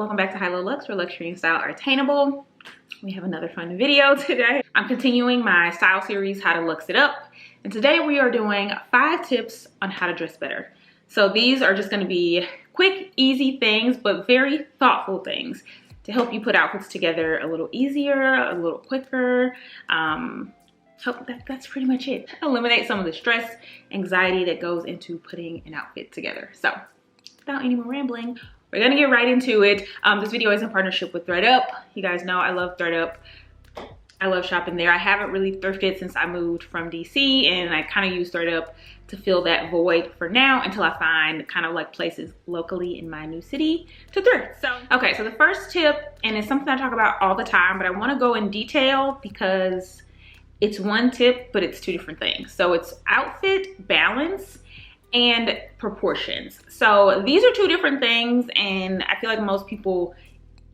welcome back to Highlowluxxe, where luxury and style are attainable. We have another fun video today. I'm continuing my style series, How to Luxe It Up. And today we are doing 5 tips on how to dress better. So these are just gonna be quick, easy things, but very thoughtful things to help you put outfits together a little easier, a little quicker. That's pretty much it. Eliminate some of the stress, anxiety that goes into putting an outfit together. So without any more rambling, we're gonna get right into it. This video is in partnership with Thrift. You guys know I love Thrift. I love shopping there. I haven't really thrifted since I moved from DC, and I kind of use Thrift to fill that void for now until I find kind of like places locally in my new city to thrift. So, okay, so the first tip, and it's something I talk about all the time, but I wanna go in detail because it's one tip, but it's 2 different things. So it's outfit balance and proportions. So these are 2 different things, and I feel like most people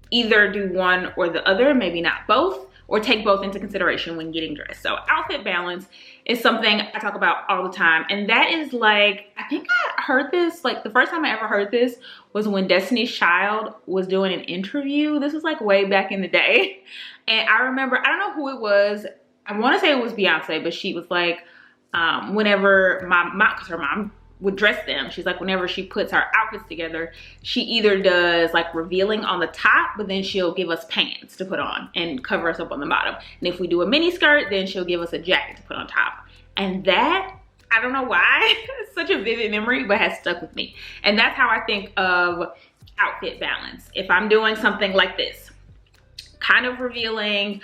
either do one or the other, maybe not both, or take both into consideration when getting dressed. So outfit balance is something I talk about all the time, and that is like, I think I heard this, like the first time I ever heard this was when Destiny's Child was doing an interview. This was like way back in the day, and I remember, I don't know who it was, I want to say it was Beyonce, but she was like, whenever because her mom would dress them, she's like, whenever she puts our outfits together, she either does like revealing on the top, but then she'll give us pants to put on and cover us up on the bottom. And if we do a mini skirt, then she'll give us a jacket to put on top. And that, I don't know why, it's such a vivid memory, but has stuck with me. And that's how I think of outfit balance. If I'm doing something like this, kind of revealing,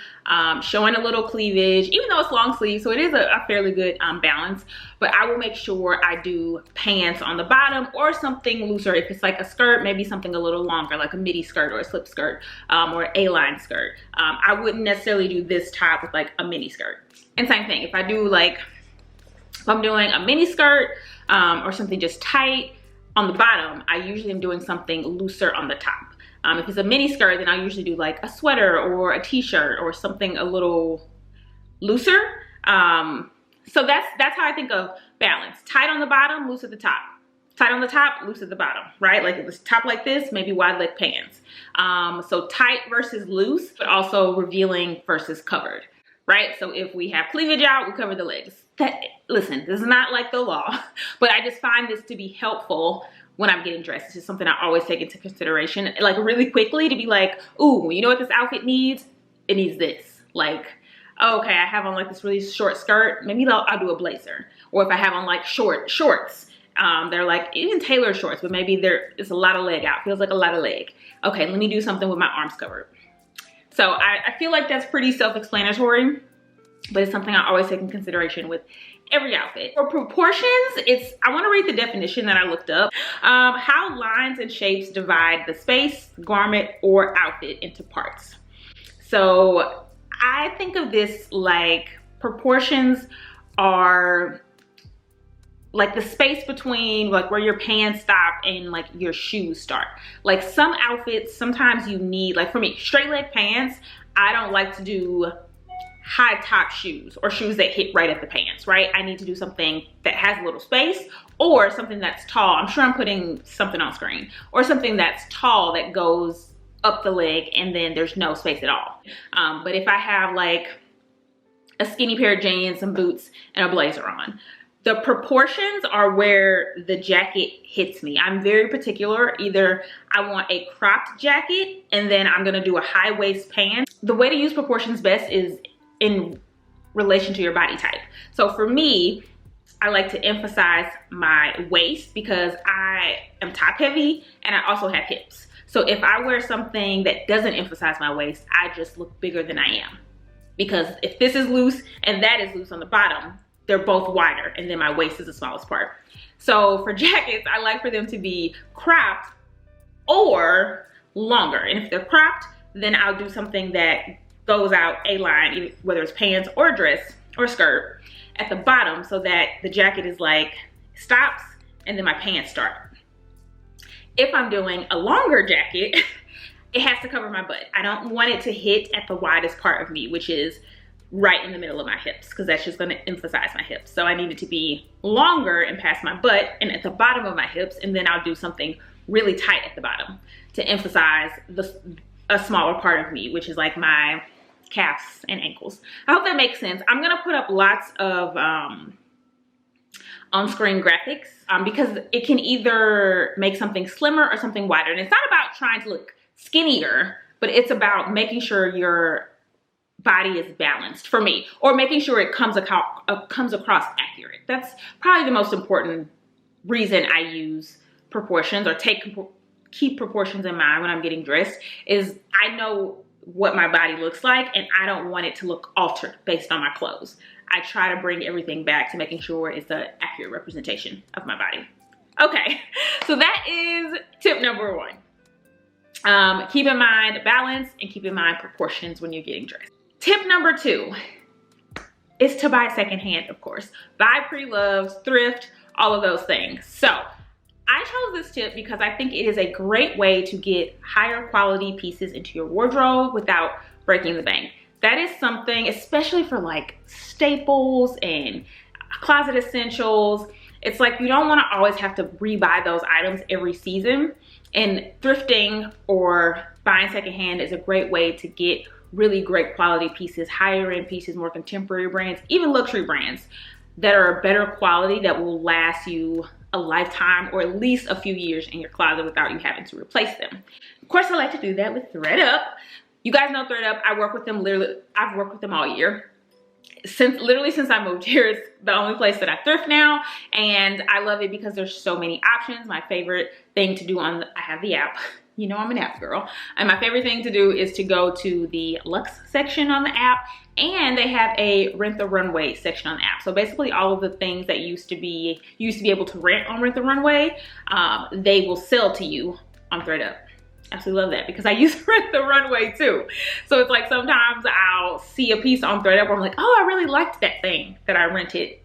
showing a little cleavage, even though it's long sleeve, so it is a fairly good balance, but I will make sure I do pants on the bottom or something looser. If it's like a skirt, maybe something a little longer, like a midi skirt or a slip skirt, or an A-line skirt. I wouldn't necessarily do this top with like a mini skirt. And same thing, if I do like, if I'm doing a mini skirt or something just tight on the bottom, I usually am doing something looser on the top. If it's a mini skirt, then I'll usually do like a sweater or a t-shirt or something a little looser. So that's how I think of balance. Tight on the bottom, loose at the top. Tight on the top, loose at the bottom, right? Like if it's top like this, maybe wide leg pants. So tight versus loose, but also revealing versus covered, right? So if we have cleavage out, we cover the legs. Listen, this is not like the law, but I just find this to be helpful when I'm getting dressed. It's just something I always take into consideration, like really quickly, to be like, ooh, you know what this outfit needs? It needs this. Like, oh, okay, I have on like this really short skirt, maybe I'll do a blazer. Or if I have on like shorts, they're like, even tailored shorts, but maybe it's a lot of leg out, feels like a lot of leg. Okay, let me do something with my arms covered. So I feel like that's pretty self-explanatory, but it's something I always take into consideration with every outfit. For proportions, I want to read the definition that I looked up. How lines and shapes divide the space, garment, or outfit into parts. So I think of this like proportions are like the space between like where your pants stop and like your shoes start. Like some outfits, sometimes you need, like for me, straight leg pants, I don't like to do high top shoes or shoes that hit right at the pants, right? I need to do something that has a little space, or something that's tall. I'm sure I'm putting something on screen, or something that's tall that goes up the leg and then there's no space at all. But if I have like a skinny pair of jeans, some boots, and a blazer on, the proportions are where the jacket hits me. I'm very particular. Either I want a cropped jacket and then I'm gonna do a high waist pant. The way to use proportions best is in relation to your body type. So for me, I like to emphasize my waist because I am top heavy and I also have hips. So if I wear something that doesn't emphasize my waist, I just look bigger than I am. Because if this is loose and that is loose on the bottom, they're both wider, and then my waist is the smallest part. So for jackets, I like for them to be cropped or longer. And if they're cropped, then I'll do something that goes out A-line, whether it's pants or dress or skirt, at the bottom, so that the jacket is like stops and then my pants start. If I'm doing a longer jacket, it has to cover my butt. I don't want it to hit at the widest part of me, which is right in the middle of my hips, because that's just going to emphasize my hips. So I need it to be longer and past my butt and at the bottom of my hips, and then I'll do something really tight at the bottom to emphasize a smaller part of me, which is like my calves and ankles. I hope that makes sense. I'm gonna put up lots of on-screen graphics because it can either make something slimmer or something wider. And it's not about trying to look skinnier, but it's about making sure your body is balanced for me, or making sure it comes across accurate. That's probably the most important reason I use proportions or keep proportions in mind when I'm getting dressed, is I know what my body looks like and I don't want it to look altered based on my clothes. I try to bring everything back to making sure it's an accurate representation of my body. Okay, so that is tip number 1. Keep in mind balance and keep in mind proportions when you're getting dressed. Tip number 2 is to buy secondhand, of course. Buy pre-loved, thrift, all of those things. So I chose this tip because I think it is a great way to get higher quality pieces into your wardrobe without breaking the bank. That is something, especially for like staples and closet essentials. It's like you don't want to always have to rebuy those items every season. And thrifting or buying secondhand is a great way to get really great quality pieces, higher end pieces, more contemporary brands, even luxury brands that are better quality that will last you a lifetime or at least a few years in your closet without you having to replace them. Of course, I like to do that with ThredUp. You guys know ThredUp. I work with them I've worked with them all year. Literally since I moved here, it's the only place that I thrift now, and I love it because there's so many options. My favorite thing to do I have the app. You know I'm an app girl. And my favorite thing to do is to go to the Luxe section on the app, and they have a Rent the Runway section on the app. So basically all of the things that you used to be able to rent on Rent the Runway, they will sell to you on ThredUp. Absolutely love that because I use Rent the Runway too. So it's like sometimes I'll see a piece on ThredUp where I'm like, oh, I really liked that thing that I rented.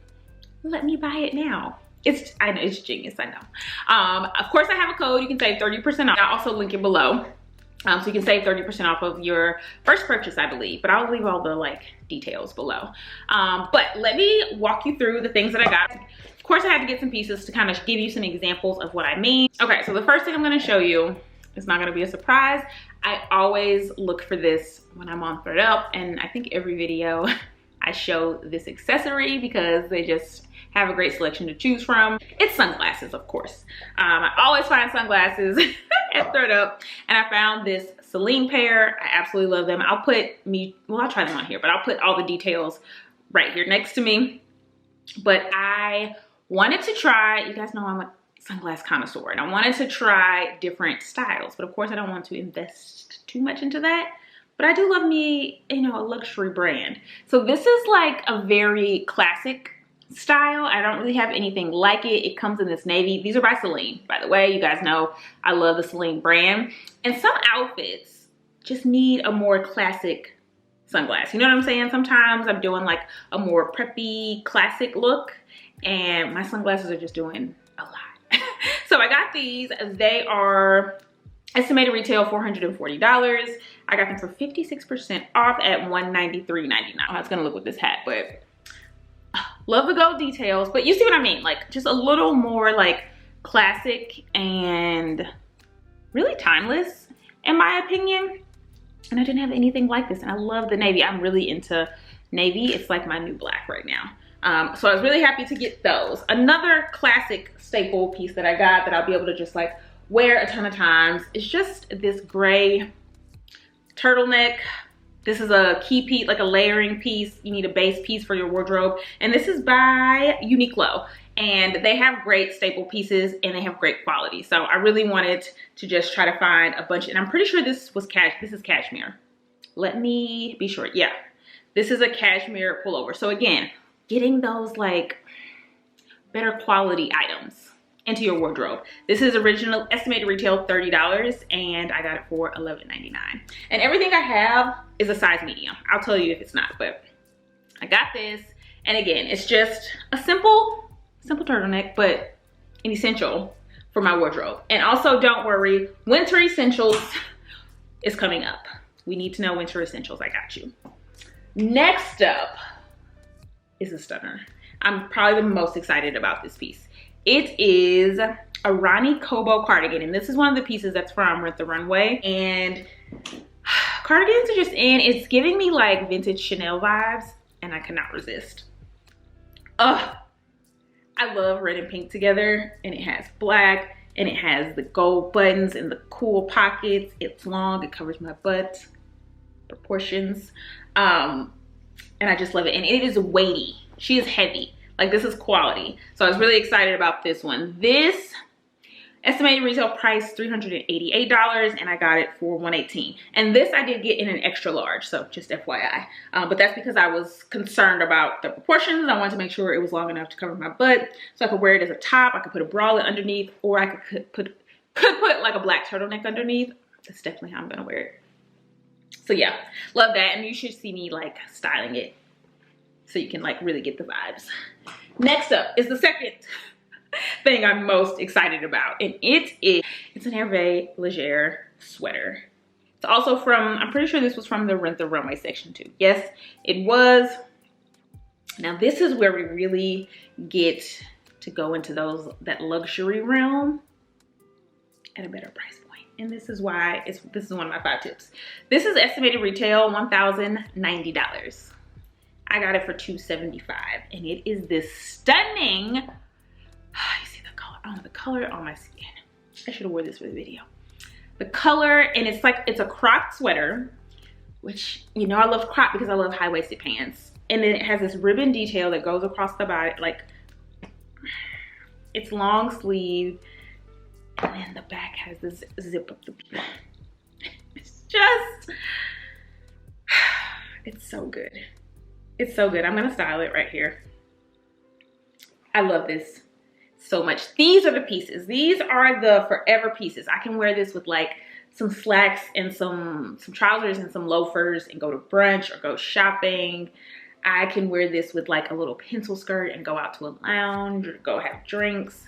Let me buy it now. I know it's genius, I know. Of course, I have a code. You can save 30% off. I'll also link it below. So you can save 30% off of your first purchase, I believe. But I'll leave all the like details below. But let me walk you through the things that I got. Of course, I had to get some pieces to kind of give you some examples of what I mean. Okay, so the first thing I'm going to show you, it's not going to be a surprise. I always look for this when I'm on ThredUp, and I think every video I show this accessory because they just have a great selection to choose from. It's sunglasses, of course. I always find sunglasses at ThredUp, and I found this Celine pair. I absolutely love them. I'll try them on here, but I'll put all the details right here next to me. But I wanted to try, you guys know I'm a sunglass connoisseur, and I wanted to try different styles, but of course I don't want to invest too much into that. But I do love me, you know, a luxury brand. So this is like a very classic style. I don't really have anything like it. It comes in this navy. These are by Celine, by the way. You guys know I love the Celine brand. And some outfits just need a more classic sunglass. You know what I'm saying? Sometimes I'm doing like a more preppy, classic look, and my sunglasses are just doing a lot. So I got these. They are estimated retail $440. I got them for 56% off at $193.99. I was gonna look with this hat, but love the gold details. But you see what I mean? Like just a little more like classic and really timeless in my opinion. And I didn't have anything like this, and I love the navy. I'm really into navy. It's like my new black right now. So I was really happy to get those. Another classic staple piece that I got that I'll be able to just like wear a ton of times is just this gray turtleneck. This is a key piece, like a layering piece. You need a base piece for your wardrobe. And this is by Uniqlo. And they have great staple pieces and they have great quality. So I really wanted to just try to find a bunch. And I'm pretty sure this is cashmere. Let me be sure. Yeah, this is a cashmere pullover. So again, getting those like better quality items into your wardrobe. This is original estimated retail $30 and I got it for $11.99. And everything I have is a size medium. I'll tell you if it's not, but I got this. And again, it's just a simple turtleneck, but an essential for my wardrobe. And also don't worry, winter essentials is coming up. We need to know winter essentials. I got you. Next up is a stunner. I'm probably the most excited about this piece. It is a Ronnie Kobo cardigan, and this is one of the pieces that's from Rent the Runway. And cardigans are just in, it's giving me like vintage Chanel vibes, and I cannot resist. Ugh, I love red and pink together, and it has black, and it has the gold buttons and the cool pockets. It's long, it covers my butt, proportions, and I just love it. And it is weighty. She is heavy. Like, this is quality. So I was really excited about this one. This estimated retail price $388, and I got it for $118. And this I did get in an extra large, so just FYI. But that's because I was concerned about the proportions. I wanted to make sure it was long enough to cover my butt, so I could wear it as a top. I could put a bralette underneath, or I could put like a black turtleneck underneath. That's definitely how I'm gonna wear it. So yeah, love that. And you should see me like styling it so you can like really get the vibes. Next up is the second thing I'm most excited about, and it's an Hervé Leger sweater. It's also from, I'm pretty sure this was from the Rent the Runway section too. Yes, it was. Now this is where we really get to go into that luxury realm at a better price point. And this is why this is one of my 5 tips. This is estimated retail $1,090. I got it for $275, and it is this stunning, you see the color, oh, the color on my skin. I should have wore this for the video. The color, and it's a cropped sweater, which, you know, I love crop because I love high-waisted pants. And then it has this ribbon detail that goes across the body, like, it's long sleeve, and then the back has this zip up the back. It's just, it's so good. It's so good. I'm gonna style it right here. I love this so much. These are the pieces. These are the forever pieces. I can wear this with like some slacks and some trousers and some loafers and go to brunch or go shopping. I can wear this with like a little pencil skirt and go out to a lounge or go have drinks.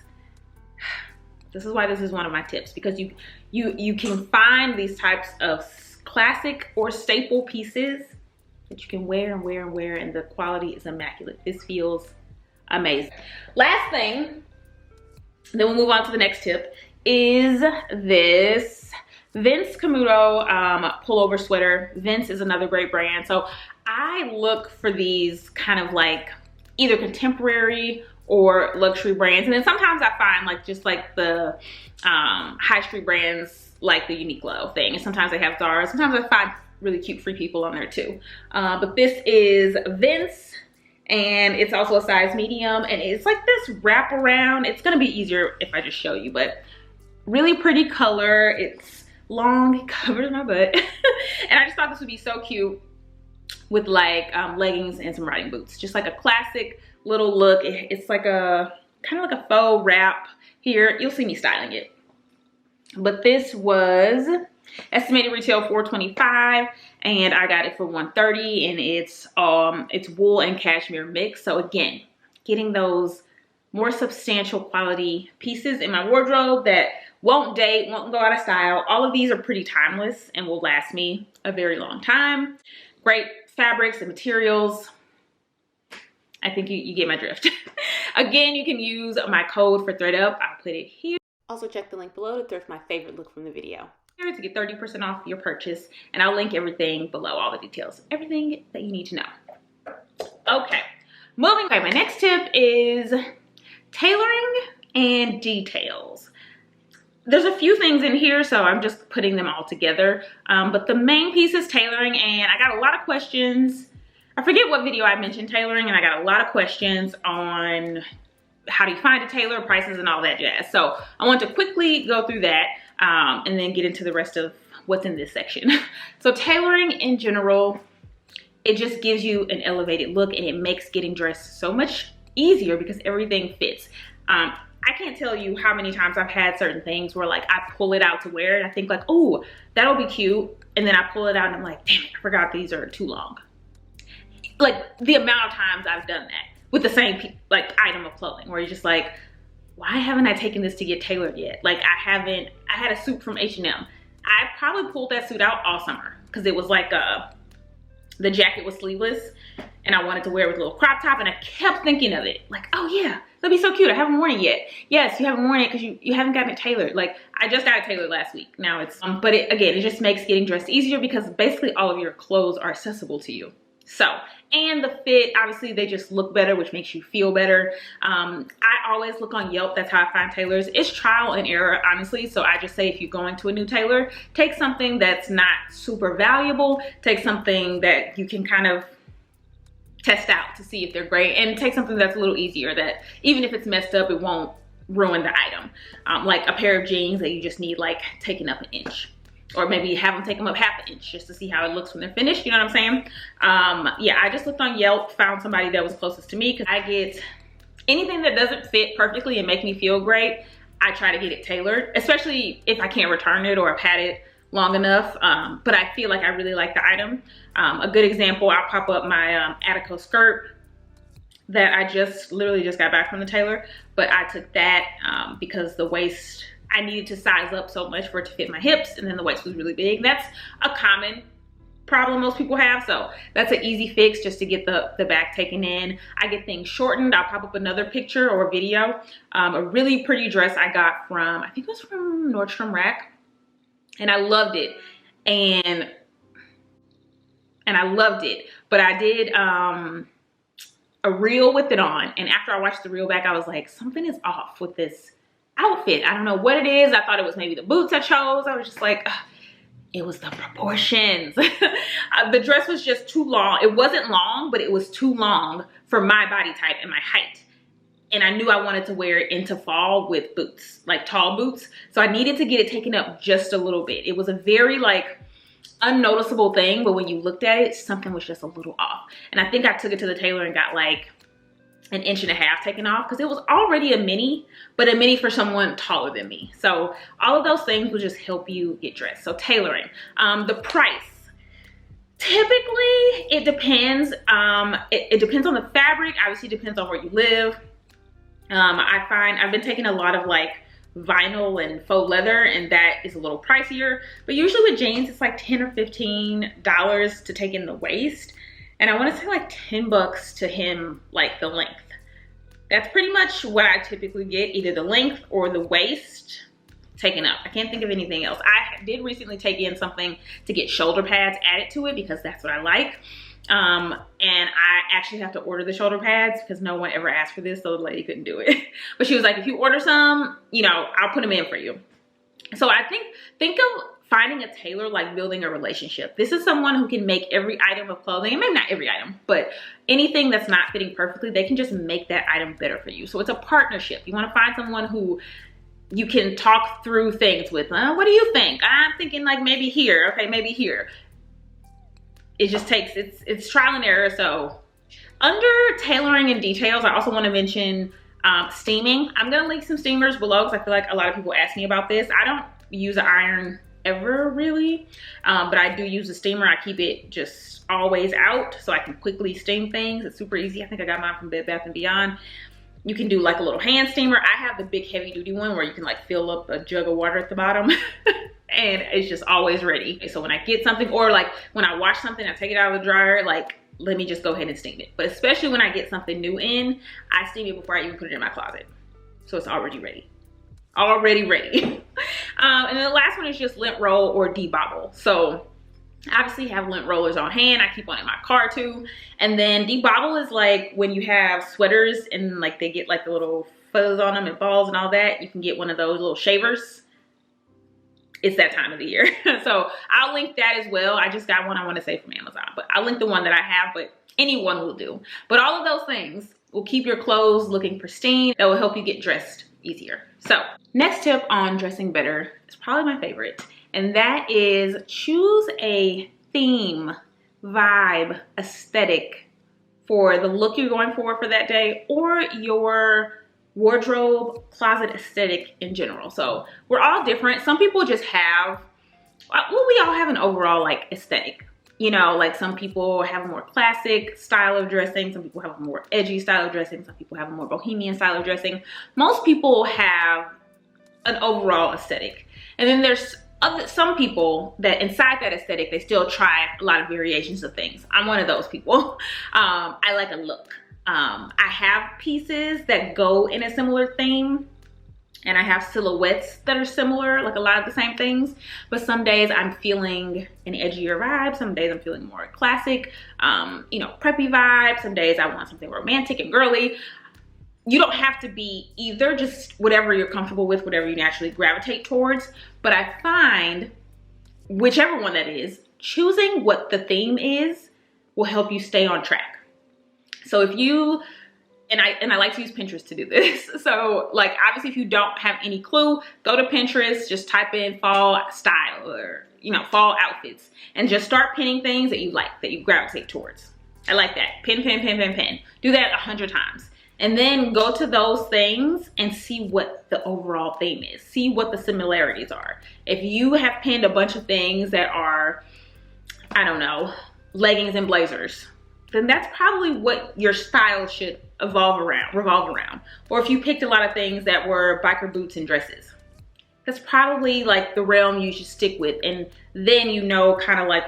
This is why this is one of my tips, because you can find these types of classic or staple pieces that you can wear and wear and wear, and the quality is immaculate. This feels amazing. Last thing, then we'll move on to the next tip, is this Vince Camuto pullover sweater. Vince is another great brand. So I look for these kind of like either contemporary or luxury brands. And then sometimes I find like just like the high street brands like the Uniqlo thing. And sometimes they have Zara. Sometimes I find really cute free people on there too. But this is Vince, and it's also a size medium, and it's like this wraparound. It's gonna be easier if I just show you, but really pretty color. It's long, it covers my butt. And I just thought this would be so cute with like leggings and some riding boots. Just like a classic little look. It's like a kind of like a faux wrap here. You'll see me styling it. But this was estimated retail $425, and I got it for $130, and it's wool and cashmere mix. So again, getting those more substantial quality pieces in my wardrobe that won't date, won't go out of style. All of these are pretty timeless and will last me a very long time. Great fabrics and materials. I think you get my drift. Again, you can use my code for ThreadUp. I'll put it here. Also check the link below to thrift my favorite look from the video to get 30% off your purchase, and I'll link everything below, all the details, everything that you need to know. Okay, moving. Okay, my next tip is tailoring and details. There's a few things in here, so I'm just putting them all together. But the main piece is tailoring, and I got a lot of questions. I forget what video I mentioned tailoring, and I got a lot of questions on how do you find a tailor, prices, and all that jazz. So I want to quickly go through that and then get into the rest of what's in this section. So tailoring in general, it just gives you an elevated look, and it makes getting dressed so much easier because everything fits. I can't tell you how many times I've had certain things where like I pull it out to wear and I think like, oh, that'll be cute. And then I pull it out and I'm like, damn it, I forgot these are too long. Like the amount of times I've done that with the same like item of clothing where you're just like, why haven't I taken this to get tailored yet? Like I had a suit from H&M. I probably pulled that suit out all summer because it was like the jacket was sleeveless and I wanted to wear it with a little crop top, and I kept thinking of it. Like, oh yeah, that'd be so cute. I haven't worn it yet. Yes, you haven't worn it because you haven't gotten it tailored. Like, I just got it tailored last week. Now it's, but again, it just makes getting dressed easier because basically all of your clothes are accessible to you. So, and the fit, obviously they just look better, which makes you feel better. I always look on Yelp. That's how I find tailors. It's trial and error, honestly. So I just say, if you're going to a new tailor, take something that's not super valuable. Take something that you can kind of test out to see if they're great, and take something that's a little easier, that even if it's messed up, it won't ruin the item. Like a pair of jeans that you just need like taken up an inch. Or maybe have them take them up half an inch just to see how it looks when they're finished. You know what I'm saying? Yeah, I just looked on Yelp, found somebody that was closest to me, because I get anything that doesn't fit perfectly and make me feel great, I try to get it tailored, especially if I can't return it or I've had it long enough. But I feel like I really like the item. A good example, I'll pop up my Attico skirt that I literally just got back from the tailor, but I took that because the waist, I needed to size up so much for it to fit my hips, and then the waist was really big. That's a common problem most people have, so that's an easy fix, just to get the back taken in. I get things shortened. I'll pop up another picture or video. A really pretty dress I got from, I think it was from Nordstrom Rack, and I loved it. And I loved it, but I did a reel with it on, and after I watched the reel back, I was like, something is off with this outfit. I don't know what it is. I thought it was maybe the boots I chose. I was just like, ugh. It was the proportions. The dress was just too long. It wasn't long, but it was too long for my body type and my height. And I knew I wanted to wear it into fall with boots, like tall boots. So I needed to get it taken up just a little bit. It was a very like unnoticeable thing, but when you looked at it, something was just a little off. And I think I took it to the tailor and got like an 1.5 inches taken off, because it was already a mini, but a mini for someone taller than me. So all of those things will just help you get dressed. So tailoring, the price, typically it depends. It depends on the fabric. Obviously depends on where you live. I find I've been taking a lot of like vinyl and faux leather, and that is a little pricier, but usually with jeans it's like $10 or $15 to take in the waist. And I want to say like 10 bucks to hem like the length. That's pretty much what I typically get, either the length or the waist taken up. I can't think of anything else. I did recently take in something to get shoulder pads added to it, because that's what I like. And I actually have to order the shoulder pads because no one ever asked for this, so the lady couldn't do it. But she was like, if you order some, you know, I'll put them in for you. So I think of finding a tailor like building a relationship. This is someone who can make every item of clothing, and maybe not every item, but anything that's not fitting perfectly, they can just make that item better for you. So it's a partnership. You want to find someone who you can talk through things with. What do you think? I'm thinking like maybe here. Okay, maybe here. It just takes, it's trial and error. So under tailoring and details, I also want to mention steaming. I'm going to link some steamers below because I feel like a lot of people ask me about this. I don't use an iron ever really, but I do use a steamer. I keep it just always out so I can quickly steam things. It's super easy. I think I got mine from Bed Bath & Beyond. You can do like a little hand steamer. I have the big heavy duty one where you can like fill up a jug of water at the bottom and it's just always ready. So when I get something, or like when I wash something, I take it out of the dryer, like let me just go ahead and steam it. But especially when I get something new in, I steam it before I even put it in my closet. So it's already ready. Already ready. And then the last one is just lint roll or debobble. So obviously have lint rollers on hand. I keep one in my car too. And then debobble is like when you have sweaters and like they get like the little fuzz on them and balls and all that. You can get one of those little shavers. It's that time of the year. So I'll link that as well. I just got one I want to say from Amazon, but I'll link the one that I have, but anyone will do. But all of those things will keep your clothes looking pristine. That will help you get dressed easier. So next tip on dressing better is probably my favorite, and that is choose a theme, vibe, aesthetic for the look you're going for that day, or your wardrobe, closet aesthetic in general. So we're all different. Some people just have, well, we all have an overall like aesthetic. You know, like some people have a more classic style of dressing. Some people have a more edgy style of dressing. Some people have a more bohemian style of dressing. Most people have an overall aesthetic. And then there's some people that inside that aesthetic, they still try a lot of variations of things. I'm one of those people. I like a look. I have pieces that go in a similar theme, and I have silhouettes that are similar, like a lot of the same things. But some days I'm feeling an edgier vibe. Some days I'm feeling more classic, you know, preppy vibe. Some days I want something romantic and girly. You don't have to be either, just whatever you're comfortable with, whatever you naturally gravitate towards. But I find, whichever one that is, choosing what the theme is will help you stay on track. So if you, and I like to use Pinterest to do this. So like, obviously if you don't have any clue, go to Pinterest, just type in fall style or, you know, fall outfits, and just start pinning things that you like, that you gravitate towards. I like that. Pin, pin, pin, pin, pin. Do that 100 times. And then go to those things and see what the overall theme is. See what the similarities are. If you have pinned a bunch of things that are, I don't know, leggings and blazers, then that's probably what your style should revolve around. Or if you picked a lot of things that were biker boots and dresses, that's probably like the realm you should stick with. And then you know kind of like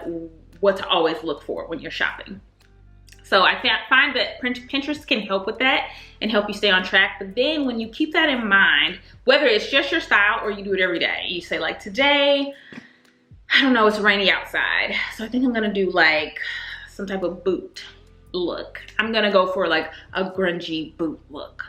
what to always look for when you're shopping. So I find that Pinterest can help with that and help you stay on track. But then when you keep that in mind, whether it's just your style or you do it every day, you say like, today, I don't know, it's rainy outside, so I think I'm gonna do like some type of boot look. I'm gonna go for like a grungy boot look.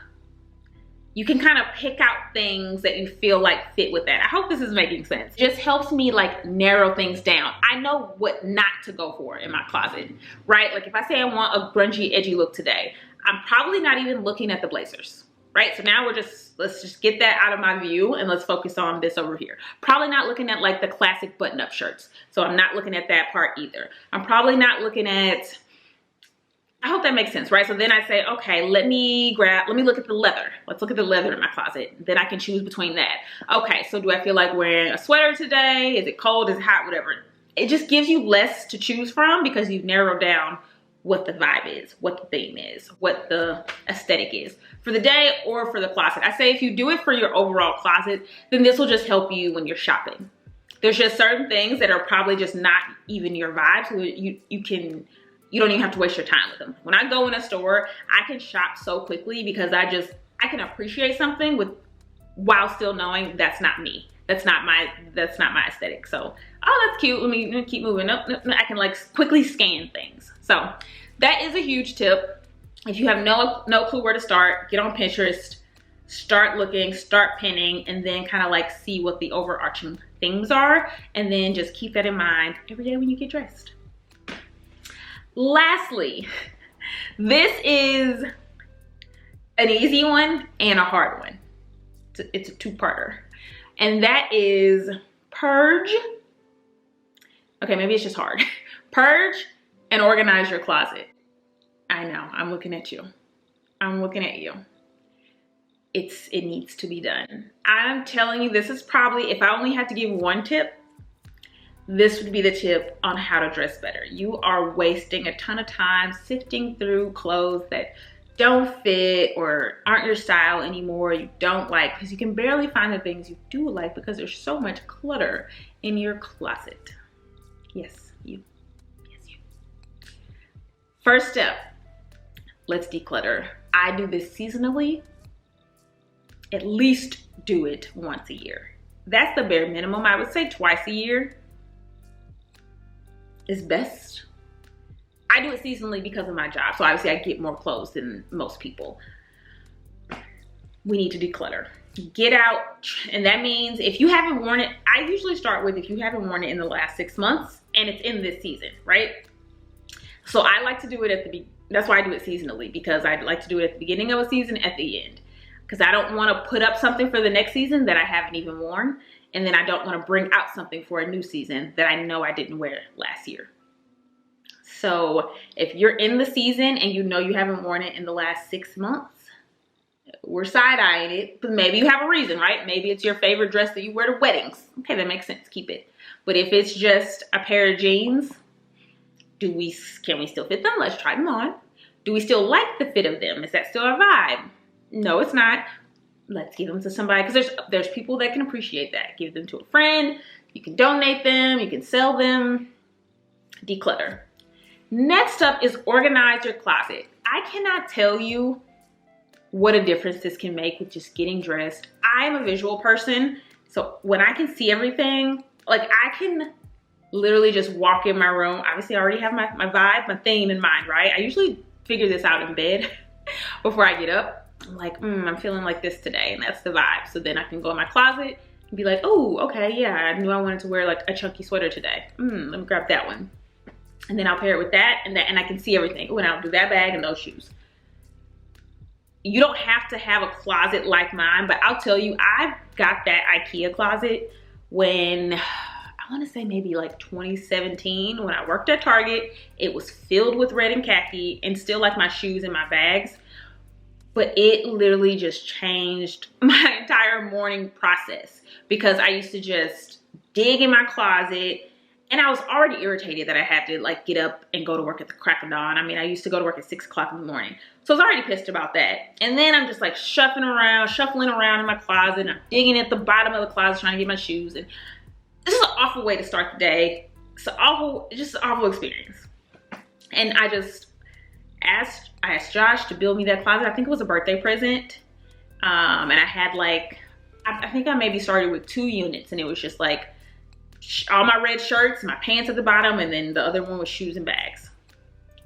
You can kind of pick out things that you feel like fit with that. I hope this is making sense. It just helps me like narrow things down. I know what not to go for in my closet, right? Like if I say I want a grungy, edgy look today, I'm probably not even looking at the blazers, right? So now let's just get that out of my view and let's focus on this over here. Probably not looking at like the classic button-up shirts. So I'm not looking at that part either. I'm probably not looking at, I hope that makes sense, right? So then I say, okay, let me look at the leather. Let's look at the leather in my closet. Then I can choose between that. Okay, so do I feel like wearing a sweater today? Is it cold? Is it hot? Whatever. It just gives you less to choose from because you've narrowed down what the vibe is, what the theme is, what the aesthetic is for the day or for the closet. I say if you do it for your overall closet, then this will just help you when you're shopping. There's just certain things that are probably just not even your vibe, so you don't even have to waste your time with them. When I go in a store, I can shop so quickly because I can appreciate something while still knowing that's not me. That's not my aesthetic. So, oh, that's cute. Let me keep moving. Nope. I can like quickly scan things. So that is a huge tip. If you have no clue where to start, get on Pinterest, start looking, start pinning, and then kind of like see what the overarching things are. And then just keep that in mind every day when you get dressed. Lastly, this is an easy one and a hard one. It's a two-parter. And that is purge. Okay, maybe it's just hard. Purge and organize your closet. I know, I'm looking at you. I'm looking at you. It needs to be done. I'm telling you, this is probably, if I only had to give one tip, this would be the tip on how to dress better. You are wasting a ton of time sifting through clothes that don't fit or aren't your style anymore, you don't like, because you can barely find the things you do like because there's so much clutter in your closet. Yes, you. Yes, you. First step, let's declutter. I do this seasonally. At least do it once a year. That's the bare minimum. I would say twice a year is best. I do it seasonally because of my job. So obviously I get more clothes than most people. We need to declutter. Get out, and that means if you haven't worn it, I usually start with if you haven't worn it in the last 6 months and it's in this season, right? So I like to do it that's why I do it seasonally, because I like to do it at the beginning of a season, at the end. Because I don't want to put up something for the next season that I haven't even worn. And then I don't want to bring out something for a new season that I know I didn't wear last year. So if you're in the season and you know you haven't worn it in the last 6 months, we're side-eyeing it, but maybe you have a reason, right? Maybe it's your favorite dress that you wear to weddings. Okay, that makes sense, keep it. But if it's just a pair of jeans, can we still fit them? Let's try them on. Do we still like the fit of them? Is that still our vibe? No, it's not. Let's give them to somebody, because there's people that can appreciate that. Give them to a friend, You can donate them, you can sell them, declutter. Next up is organize your closet. I cannot tell you what a difference this can make with just getting dressed. I am a visual person, so when I can see everything, like I can literally just walk in my room. Obviously, I already have my vibe, my theme in mind, right? I usually figure this out in bed before I get up. I'm like, I'm feeling like this today, and that's the vibe. So then I can go in my closet and be like, oh, okay, yeah, I knew I wanted to wear like a chunky sweater today. Let me grab that one. And then I'll pair it with that, and I can see everything. Oh, and I'll do that bag and those shoes. You don't have to have a closet like mine, but I'll tell you, I got that IKEA closet when, I want to say maybe like 2017, when I worked at Target. It was filled with red and khaki and still like my shoes and my bags. But it literally just changed my entire morning process because I used to just dig in my closet. And I was already irritated that I had to like get up and go to work at the crack of dawn. I mean, I used to go to work at 6 o'clock in the morning. So I was already pissed about that. And then I'm just like shuffling around in my closet. And I'm digging at the bottom of the closet trying to get my shoes. And this is an awful way to start the day. It's just an awful experience. And I just asked Josh to build me that closet. I think it was a birthday present. And I had like, I think I maybe started with 2 units, and it was just like, all my red shirts, my pants at the bottom, and then the other one was shoes and bags.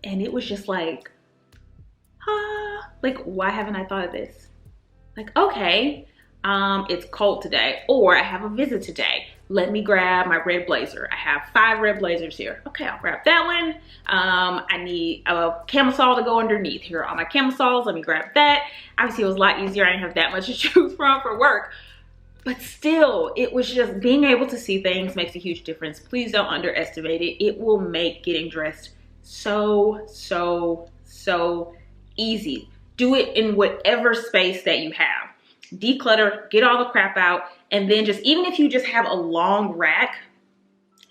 And it was just like, like, why haven't I thought of this? Like, okay, it's cold today, or I have a visit today. Let me grab my red blazer. I have 5 red blazers here. Okay, I'll grab that one. I need a camisole to go underneath. Here are all my camisoles. Let me grab that. Obviously, it was a lot easier. I didn't have that much to choose from for work. But still, it was just being able to see things makes a huge difference. Please don't underestimate it. It will make getting dressed so, so, so easy. Do it in whatever space that you have. Declutter, get all the crap out, and then just, even if you just have a long rack,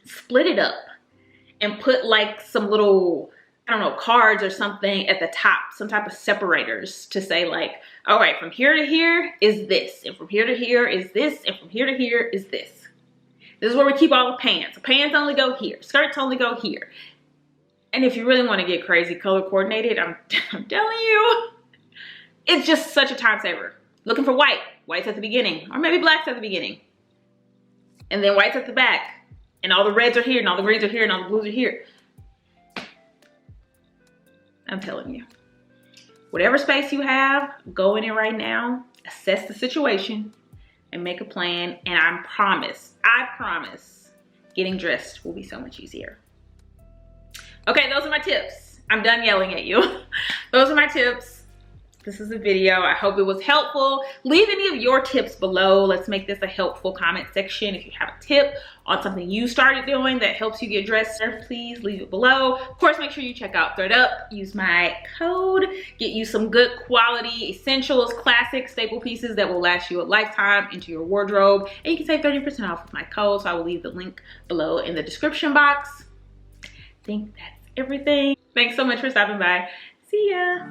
split it up and put like some little, I don't know, cards or something at the top, some type of separators to say like, all right, from here to here is this, and from here to here is this, and from here to here is this. This is where we keep all the pants. The pants only go here, skirts only go here. And if you really want to get crazy color coordinated, I'm telling you, it's just such a time saver. Looking for whites at the beginning, or maybe blacks at the beginning, and then whites at the back, and all the reds are here, and all the greens are here, and all the blues are here. I'm telling you, whatever space you have, go in it right now, assess the situation, and make a plan. And I promise, getting dressed will be so much easier. Okay, those are my tips. I'm done yelling at you. Those are my tips. This is a video. I hope it was helpful. Leave any of your tips below. Let's make this a helpful comment section. If you have a tip on something you started doing that helps you get dressed, please leave it below. Of course, make sure you check out ThriftUp. Use my code. Get you some good quality essentials, classic staple pieces that will last you a lifetime into your wardrobe. And you can save 30% off with my code. So I will leave the link below in the description box. I think that's everything. Thanks so much for stopping by. See ya.